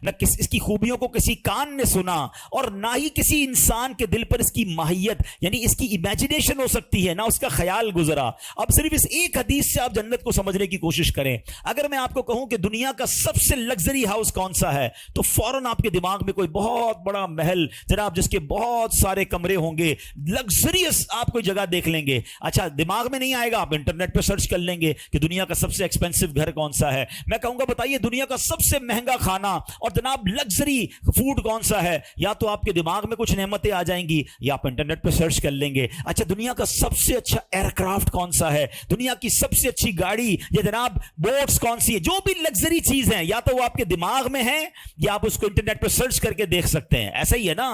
نہ اس کی خوبیوں کو کسی کان نے سنا، اور نہ ہی کسی انسان کے دل پر اس کی ماہیت یعنی اس کی امیجنیشن ہو سکتی ہے، نہ اس کا خیال گزرا۔ اب صرف اس ایک حدیث سے آپ جنت کو سمجھنے کی کوشش کریں۔ اگر میں آپ کو کہوں کہ دنیا کا سب سے لگژری ہاؤس کون سا ہے تو فوراً آپ کے دماغ میں کوئی بہت بڑا محل جناب جس کے بہت سارے کمرے ہوں گے، لگژریس آپ کوئی جگہ دیکھ لیں گے۔ اچھا دماغ میں نہیں آئے گا، آپ انٹرنیٹ پہ سرچ کر لیں گے کہ دنیا کا سب سے ایکسپینسو گھر کون سا ہے۔ میں کہوں گا بتائیے دنیا کا سب سے مہنگا کھانا اور جناب لگژری فوڈ کون سا ہے، یا تو آپ کے دماغ میں کچھ نعمتیں آ جائیں گی یا آپ انٹرنیٹ پہ سرچ کر لیں گے۔ اچھا دنیا کا سب سے اچھا ایئر کرافٹ کون سا ہے، دنیا کی سب سے اچھی گاڑی یا جناب بوٹس کون سی ہے، جو بھی لگژری چیز ہے یا تو وہ آپ کے دماغ میں ہے یا آپ اس کو انٹرنیٹ پہ سرچ کر کے دیکھ سکتے ہیں، ایسا ہی ہے نا۔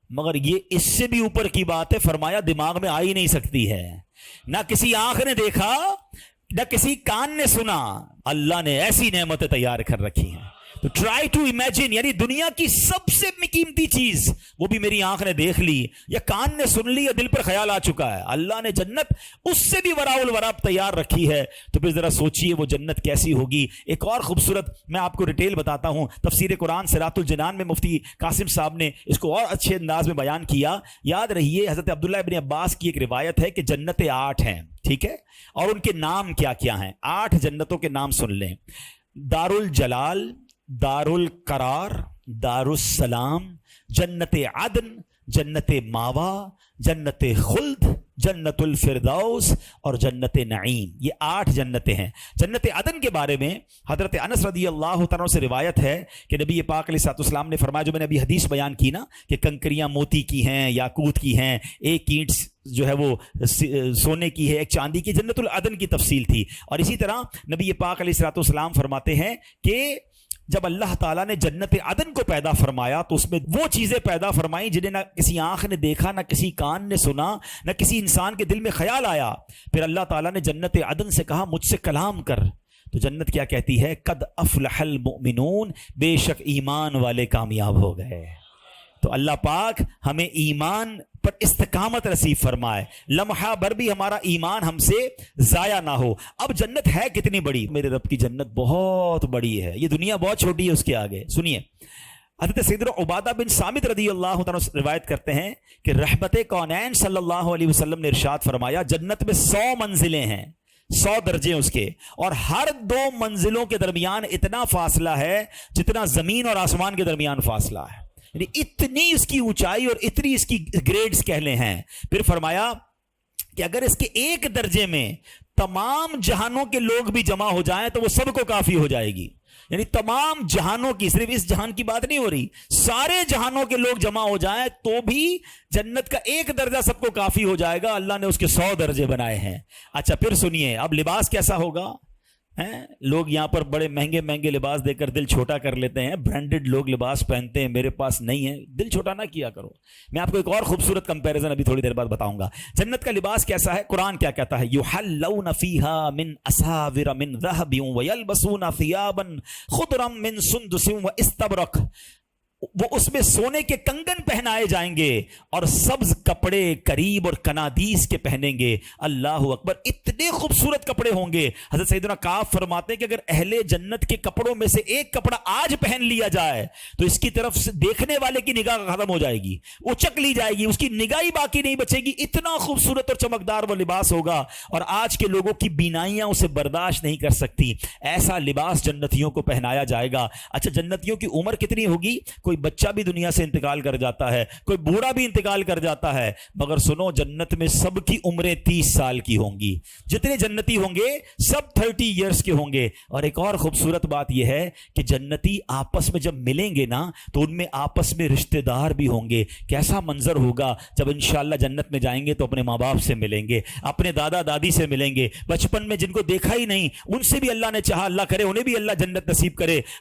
مگر یہ اس سے بھی اوپر کی بات ہے، فرمایا دماغ میں آ ہی نہیں سکتی ہے، نہ کسی آنکھ نے دیکھا نہ کسی کان نے سنا، اللہ نے ایسی نعمتیں تیار کر رکھی ہیں۔ تو ٹرائی ٹو امیجن، یعنی دنیا کی سب سے قیمتی چیز وہ بھی میری آنکھ نے دیکھ لی یا کان نے سن لی یا دل پر خیال آ چکا ہے، اللہ نے جنت اس سے بھی وراء الورا تیار رکھی ہے، تو پھر ذرا سوچئے وہ جنت کیسی ہوگی۔ ایک اور خوبصورت میں آپ کو ڈیٹیل بتاتا ہوں، تفسیر قرآن صراط الجنان میں مفتی قاسم صاحب نے اس کو اور اچھے انداز میں بیان کیا۔ یاد رہیے حضرت عبداللہ ابن عباس کی ایک روایت ہے کہ جنتیں 8 ہیں، ٹھیک ہے، اور ان کے نام کیا کیا ہیں، 8 جنتوں کے نام سن لیں: دار الجلال، دار القرار، دار السلام، جنت عدن، جنت ماوا، جنت خلد، جنت الفردوس اور جنت نعیم۔ یہ 8 جنتیں ہیں۔ جنت عدن کے بارے میں حضرت انس رضی اللہ تعالیٰ سے روایت ہے کہ نبی پاک علیہ الصلوۃ والسلام نے فرمایا، جو میں نے ابھی حدیث بیان کی نا کہ کنکریاں موتی کی ہیں، یاقوت کی ہیں، ایک اینٹ جو ہے وہ سونے کی ہے، ایک چاندی کی، جنت العدن کی تفصیل تھی۔ اور اسی طرح نبی پاک علیہ الصلوۃ والسلام فرماتے ہیں کہ جب اللہ تعالیٰ نے جنت عدن کو پیدا فرمایا تو اس میں وہ چیزیں پیدا فرمائیں جنہیں نہ کسی آنکھ نے دیکھا، نہ کسی کان نے سنا، نہ کسی انسان کے دل میں خیال آیا۔ پھر اللہ تعالیٰ نے جنت عدن سے کہا مجھ سے کلام کر، تو جنت کیا کہتی ہے؟ قد افلح المؤمنون، بے شک ایمان والے کامیاب ہو گئے۔ تو اللہ پاک ہمیں ایمان پر استقامت نصیب فرمائے، لمحہ بھر بھی ہمارا ایمان ہم سے ضائع نہ ہو۔ اب جنت ہے کتنی بڑی؟ میرے رب کی جنت بہت بڑی ہے، یہ دنیا بہت چھوٹی ہے اس کے آگے۔ سنیے حضرت سیدنا عبادہ بن صامت رضی اللہ تعالیٰ روایت کرتے ہیں کہ رحمت کونین صلی اللہ علیہ وسلم نے ارشاد فرمایا جنت میں 100 منزلیں ہیں، 100 درجے اس کے، اور ہر 2 منزلوں کے درمیان اتنا فاصلہ ہے جتنا زمین اور آسمان کے درمیان فاصلہ ہے، یعنی اتنی اس کی اونچائی اور اتنی اس کی گریڈز کہنے ہیں۔ پھر فرمایا کہ اگر اس کے ایک درجے میں تمام جہانوں کے لوگ بھی جمع ہو جائیں تو وہ سب کو کافی ہو جائے گی، یعنی تمام جہانوں کی، صرف اس جہان کی بات نہیں ہو رہی، سارے جہانوں کے لوگ جمع ہو جائیں تو بھی جنت کا ایک درجہ سب کو کافی ہو جائے گا۔ اللہ نے اس کے 100 درجے بنائے ہیں۔ اچھا پھر سنیے اب لباس کیسا ہوگا؟ لوگ یہاں پر بڑے مہنگے مہنگے لباس دے کر دل چھوٹا کر لیتے ہیں، برانڈڈ لوگ لباس پہنتے ہیں، میرے پاس نہیں ہے، دل چھوٹا نہ کیا کرو۔ میں آپ کو ایک اور خوبصورت کمپیریزن ابھی تھوڑی دیر بعد بتاؤں گا۔ جنت کا لباس کیسا ہے؟ قرآن کیا کہتا ہے؟ یحلون فیہا من اساور من ذہب ویلبسون ثیابا خضرا من سندس واستبرق، وہ اس میں سونے کے کنگن پہنائے جائیں گے اور سبز کپڑے قریب اور کنادیس کے پہنیں گے۔ اللہ اکبر، اتنے خوبصورت کپڑے ہوں گے۔ حضرت سیدنا کعب فرماتے ہیں کہ اگر اہل جنت کے کپڑوں میں سے ایک کپڑا آج پہن لیا جائے تو اس کی طرف سے دیکھنے والے کی نگاہ ختم ہو جائے گی، اچک لی جائے گی، اس کی نگاہ ہی باقی نہیں بچے گی، اتنا خوبصورت اور چمکدار وہ لباس ہوگا، اور آج کے لوگوں کی بینائیاں اسے برداشت نہیں کر سکتی۔ ایسا لباس جنتیوں کو پہنایا جائے گا۔ اچھا جنتیوں کی عمر کتنی ہوگی؟ کوئی بچہ بھی دنیا سے انتقال کر جاتا ہے، کوئی بوڑھا بھی انتقال کر جاتا ہے، مگر سنو جنت میں سب کی عمریں 30 سال کی ہوں گی، جتنے جنتی ہوں گے سب 30 ایئرس کے ہوں گے۔ اور ایک اور خوبصورت بات یہ ہے کہ جنتی آپس میں جب ملیں گے نا تو ان میں آپس میں رشتہ دار بھی ہوں گے۔ کیسا منظر ہوگا جب انشاءاللہ جنت میں جائیں گے تو اپنے ماں باپ سے ملیں گے، اپنے دادا دادی سے ملیں گے، بچپن میں جن کو دیکھا ہی نہیں ان سے بھی اللہ نے چاہا، اللہ کرے انہیں بھی اللہ جنت نصیب کرے،